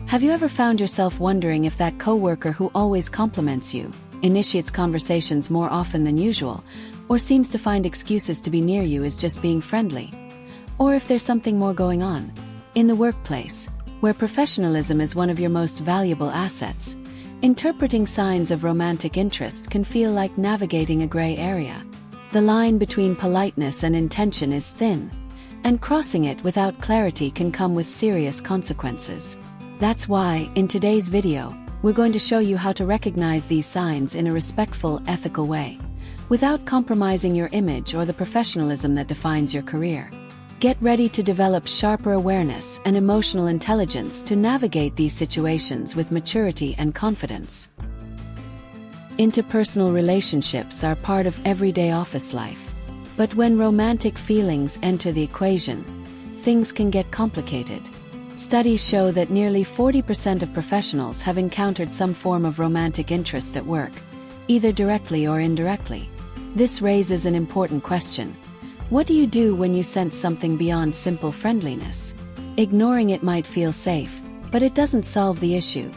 Have you ever found yourself wondering if that coworker who always compliments you, initiates conversations more often than usual, or seems to find excuses to be near you is just being friendly? Or if there's something more going on? In the workplace, where professionalism is one of your most valuable assets, interpreting signs of romantic interest can feel like navigating a gray area. The line between politeness and intention is thin, and crossing it without clarity can come with serious consequences. That's why, in today's video, we're going to show you how to recognize these signs in a respectful, ethical way, without compromising your image or the professionalism that defines your career. Get ready to develop sharper awareness and emotional intelligence to navigate these situations with maturity and confidence. Interpersonal relationships are part of everyday office life. But when romantic feelings enter the equation, things can get complicated. Studies show that nearly 40% of professionals have encountered some form of romantic interest at work, either directly or indirectly. This raises an important question. What do you do when you sense something beyond simple friendliness? Ignoring it might feel safe, but it doesn't solve the issue.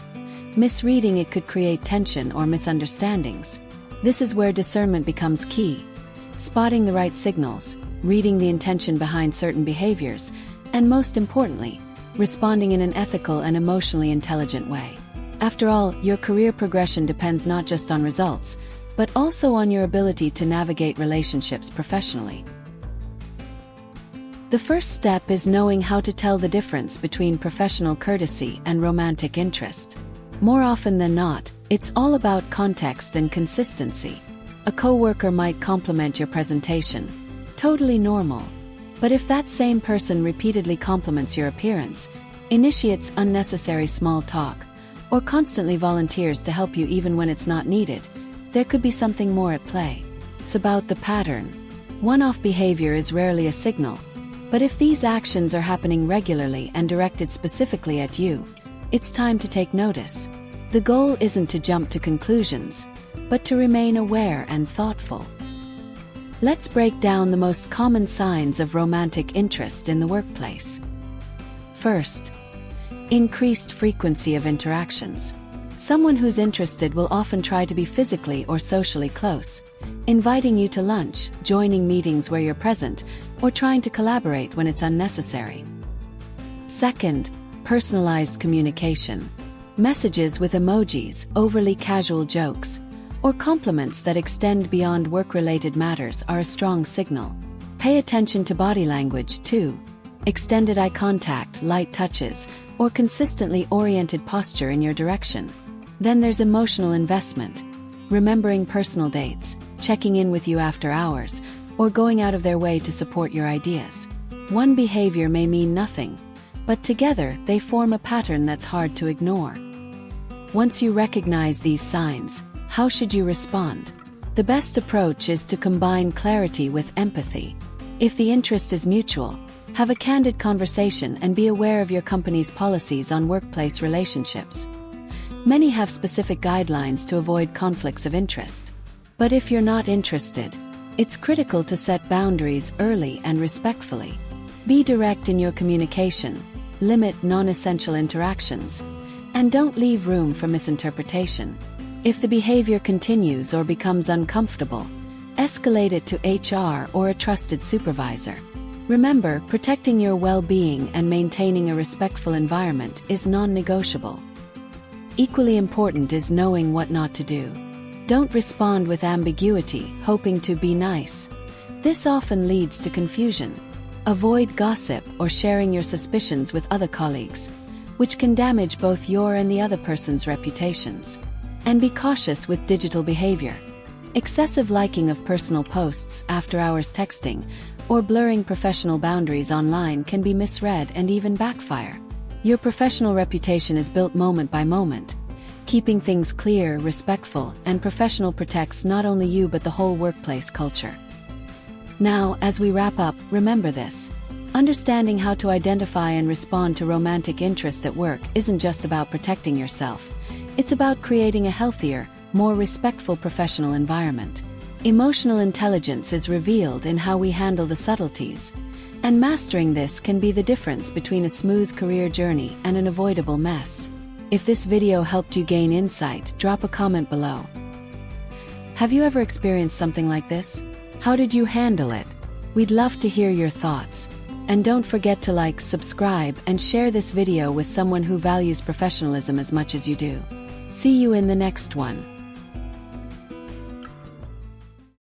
Misreading it could create tension or misunderstandings. This is where discernment becomes key. Spotting the right signals, reading the intention behind certain behaviors, and most importantly, responding in an ethical and emotionally intelligent way. After all, your career progression depends not just on results, but also on your ability to navigate relationships professionally. The first step is knowing how to tell the difference between professional courtesy and romantic interest. More often than not, it's all about context and consistency. A coworker might compliment your presentation. Totally normal. But if that same person repeatedly compliments your appearance, initiates unnecessary small talk, or constantly volunteers to help you even when it's not needed, there could be something more at play. It's about the pattern. One-off behavior is rarely a signal. But if these actions are happening regularly and directed specifically at you, it's time to take notice. The goal isn't to jump to conclusions, but to remain aware and thoughtful. Let's break down the most common signs of romantic interest in the workplace. First, increased frequency of interactions. Someone who's interested will often try to be physically or socially close, inviting you to lunch, joining meetings where you're present, or trying to collaborate when it's unnecessary. Second, personalized communication. Messages with emojis, overly casual jokes, or compliments that extend beyond work-related matters are a strong signal. Pay attention to body language too. Extended eye contact, light touches, or consistently oriented posture in your direction. Then there's emotional investment. Remembering personal dates, checking in with you after hours, or going out of their way to support your ideas. One behavior may mean nothing, but together they form a pattern that's hard to ignore. Once you recognize these signs, how should you respond? The best approach is to combine clarity with empathy. If the interest is mutual, have a candid conversation and be aware of your company's policies on workplace relationships. Many have specific guidelines to avoid conflicts of interest. But if you're not interested, it's critical to set boundaries early and respectfully. Be direct in your communication, limit non-essential interactions, and don't leave room for misinterpretation. If the behavior continues or becomes uncomfortable, escalate it to HR or a trusted supervisor. Remember, protecting your well-being and maintaining a respectful environment is non-negotiable. Equally important is knowing what not to do. Don't respond with ambiguity, hoping to be nice. This often leads to confusion. Avoid gossip or sharing your suspicions with other colleagues, which can damage both your and the other person's reputations. And be cautious with digital behavior. Excessive liking of personal posts, after-hours texting, or blurring professional boundaries online can be misread and even backfire. Your professional reputation is built moment by moment. Keeping things clear, respectful, and professional protects not only you but the whole workplace culture. Now, as we wrap up, remember this. Understanding how to identify and respond to romantic interest at work isn't just about protecting yourself. It's about creating a healthier, more respectful professional environment. Emotional intelligence is revealed in how we handle the subtleties, and mastering this can be the difference between a smooth career journey and an avoidable mess. If this video helped you gain insight, drop a comment below. Have you ever experienced something like this? How did you handle it? We'd love to hear your thoughts. And don't forget to like, subscribe, and share this video with someone who values professionalism as much as you do. See you in the next one.